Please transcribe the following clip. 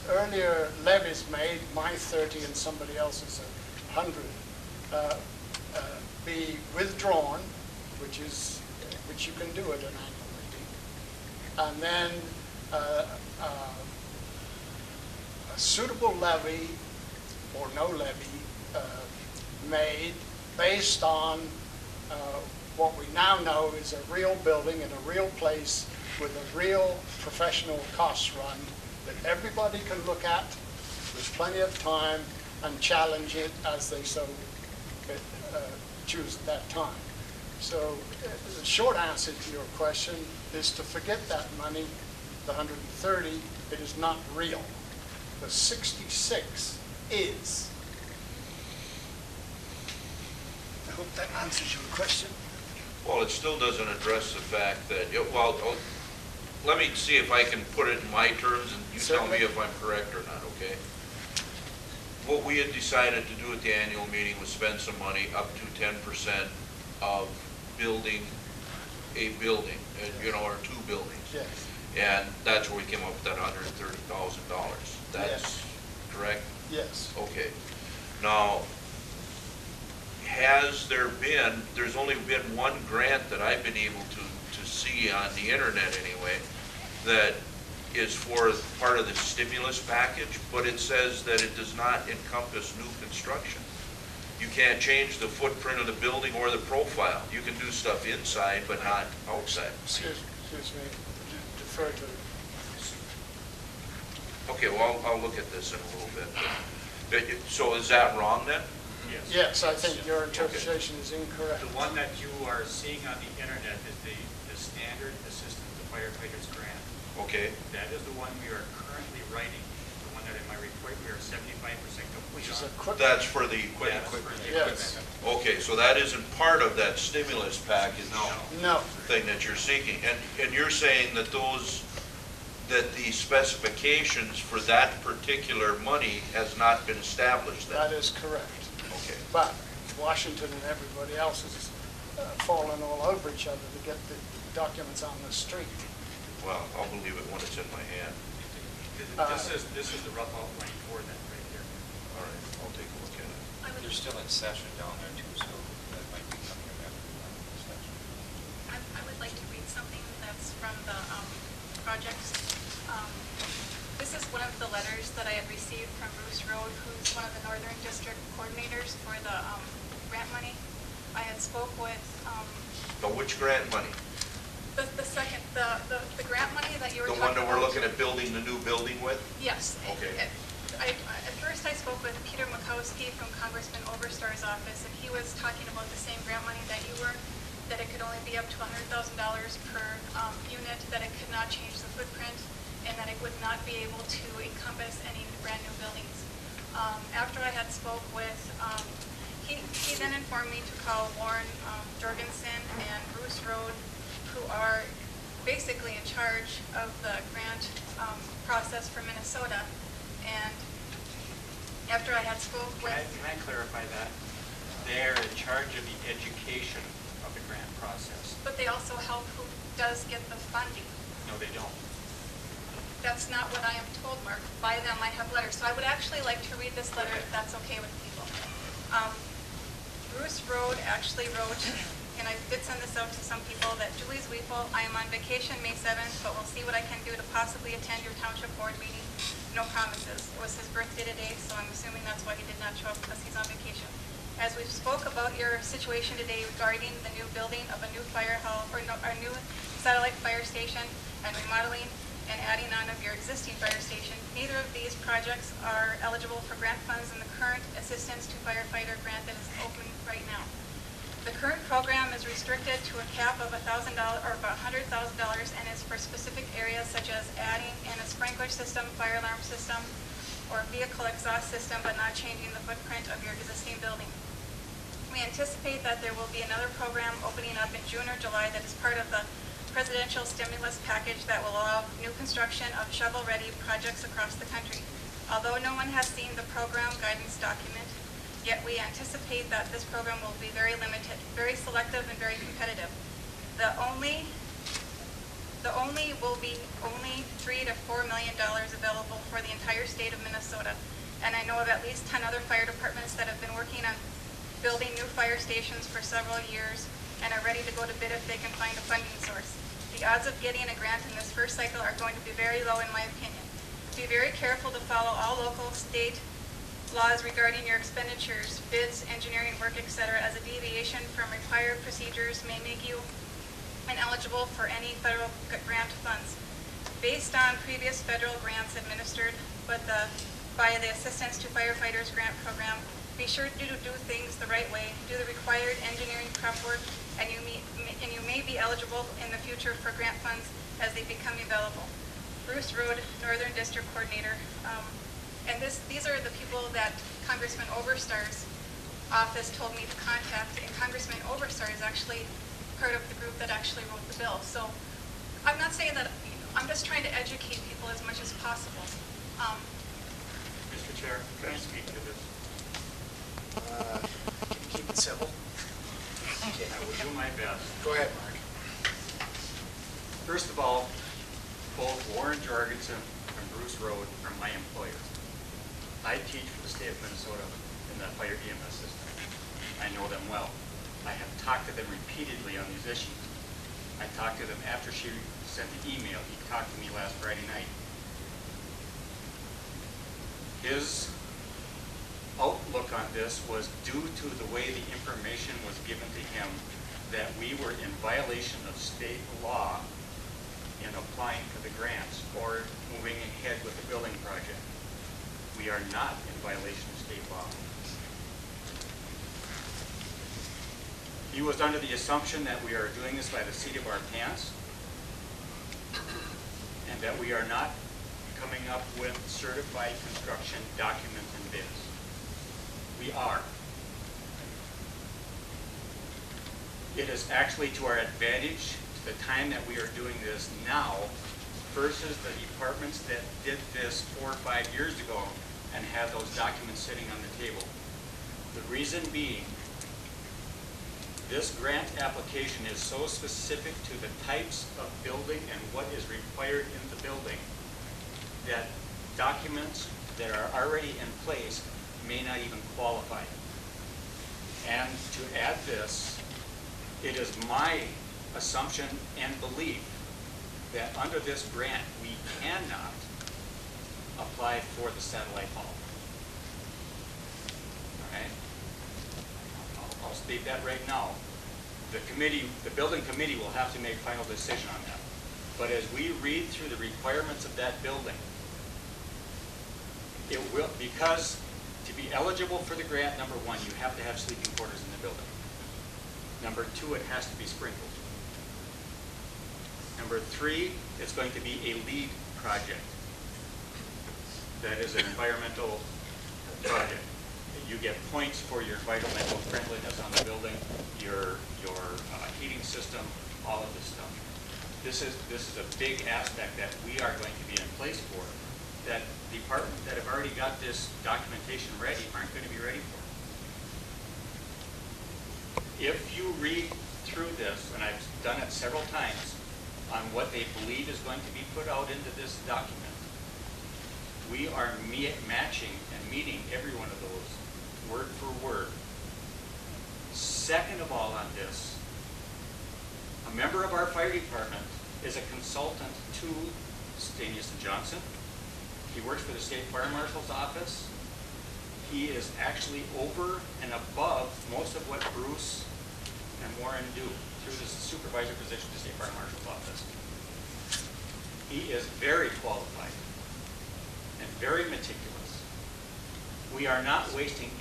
earlier levies made, my 30 and somebody else's 100, be withdrawn, which you can do at an annual meeting, and then a suitable levy or no levy made based on what we now know is a real building in a real place with a real professional cost run that everybody can look at. There's plenty of time, and challenge it as they so choose at that time. So the short answer to your question is to forget that money, the 130, it is not real. The 66 is. I hope that answers your question. Well, it still doesn't address the fact that, well, let me see if I can put it in my terms, and you tell me if I'm correct or not, okay? What we had decided to do at the annual meeting was spend some money up to 10% of building a building, or two buildings. Yes. And that's where we came up with that $130,000. That's correct? Yes. Okay. Now, there's only been one grant that I've been able to see on the internet anyway, that is for part of the stimulus package, but it says that it does not encompass new construction. You can't change the footprint of the building or the profile. You can do stuff inside, but not outside. Excuse me, defer to. Okay, well, I'll look at this in a little bit. So is that wrong then? Yes, I think your interpretation is incorrect. The one that you are seeing on the internet is the standard assistant to firefighters grant. Okay. That is the one we are currently writing. The one that in my report we are 75% complete Which is on. That's for the equipment. That's for the Yes. equipment. Okay, so that isn't part of that stimulus package No. thing that you're seeking. And you're saying that that the specifications for that particular money has not been established then? That is correct. Okay. But Washington and everybody else is falling all over each other to get the documents on the street. Well, I'll believe it when it's in my hand. This is the rough outline for that right here. All right, I'll take a look at it. They're still in session down there too, so that might be coming after the session. I would like to read something that's from the projects. This is one of the letters that I had received from Bruce Road, who's one of the Northern District coordinators for the grant money. I had spoke with... But which grant money? The second, the grant money that you were The talking one about. that we're looking at building the new building with? Yes. Okay. At first I spoke with Peter Makowski from Congressman Oberstar's office, and he was talking about the same grant money that you were, that it could only be up to $100,000 per unit, that it could not change the footprint, and that it would not be able to encompass any brand new buildings. After I had spoke with, he then informed me to call Warren Jorgensen and Bruce Road, who are basically in charge of the grant process for Minnesota. And after I had spoke with... Can I clarify that? They're in charge of the education of the grant process. But they also help who does get the funding. No, they don't. That's not what I am told, Mark. By them, I have letters. So I would actually like to read this letter if that's okay with people. Bruce Road actually wrote, and I did send this out to some people, that Julie's Weeple, I am on vacation May 7th, but we'll see what I can do to possibly attend your township board meeting. No promises. It was his birthday today, so I'm assuming that's why he did not show up, because he's on vacation. As we spoke about your situation today regarding the new building of a new firehouse, or no, our new satellite fire station, and remodeling and adding on of your existing fire station, neither of these projects are eligible for grant funds in the current Assistance to Firefighter grant that is open right now. The current program is restricted to a cap of $1,000 or about $100,000 and is for specific areas such as adding in a sprinkler system, fire alarm system, or vehicle exhaust system, but not changing the footprint of your existing building. We anticipate that there will be another program opening up in June or July that is part of the presidential stimulus package that will allow new construction of shovel-ready projects across the country. Although no one has seen the program guidance document, yet we anticipate that this program will be very limited, very selective, and very competitive. The only will be only $3 to $4 million available for the entire state of Minnesota. And I know of at least 10 other fire departments that have been working on building new fire stations for several years and are ready to go to bid if they can find a funding source. The odds of getting a grant in this first cycle are going to be very low in my opinion. Be very careful to follow all local, state laws regarding your expenditures, bids, engineering work, etc., as a deviation from required procedures may make you ineligible for any federal grant funds. Based on previous federal grants administered by the Assistance to Firefighters Grant Program, be sure to do things the right way, do the required engineering prep work, and you may be eligible in the future for grant funds as they become available. Bruce Road, Northern District Coordinator. And these are the people that Congressman Overstar's office told me to contact, and Congressman Overstar is actually part of the group that actually wrote the bill. So I'm not saying that, I'm just trying to educate people as much as possible. Mr. Chair, can I speak to this? Can you keep it civil? I will do my best. Go ahead, Mark. First of all, both Warren Jorgensen and Bruce Road are my employers. I teach for the state of Minnesota in the fire EMS system. I know them well. I have talked to them repeatedly on these issues. I talked to them after she sent the email. He talked to me last Friday night. His outlook on this was due to the way the information was given to him that we were in violation of state law in applying for the grants or moving ahead with the building project. We are not in violation of state law. He was under the assumption that we are doing this by the seat of our pants and that we are not coming up with certified construction documents and bids. We are. It is actually to our advantage to the time that we are doing this now versus the departments that did this 4 or 5 years ago and have those documents sitting on the table. The reason being, this grant application is so specific to the types of building and what is required in the building that documents that are already in place may not even qualify. And to add this, it is my assumption and belief that under this grant, we cannot apply for the satellite hall. All right? I'll state that right now. The committee, the building committee will have to make final decision on that. But as we read through the requirements of that building, it will, because to be eligible for the grant, number one, you have to have sleeping quarters in the building. Number two, it has to be sprinkled. Number three, it's going to be a LEED project. That is an environmental project. You get points for your environmental friendliness on the building, your heating system, all of this stuff. This is a big aspect that we are going to be in place for, that departments that have already got this documentation ready aren't going to be ready for. If you read through this, and I've done it several times, on what they believe is going to be put out into this document, we are matching and meeting every one of those word for word. Second of all on this, a member of our fire department is a consultant to Stanius & Johnson. He works for the state fire marshal's office. He is actually over and above most of what Bruce and Warren do through the supervisor position of the state fire marshal's office. He is very qualified and very meticulous. We are not wasting any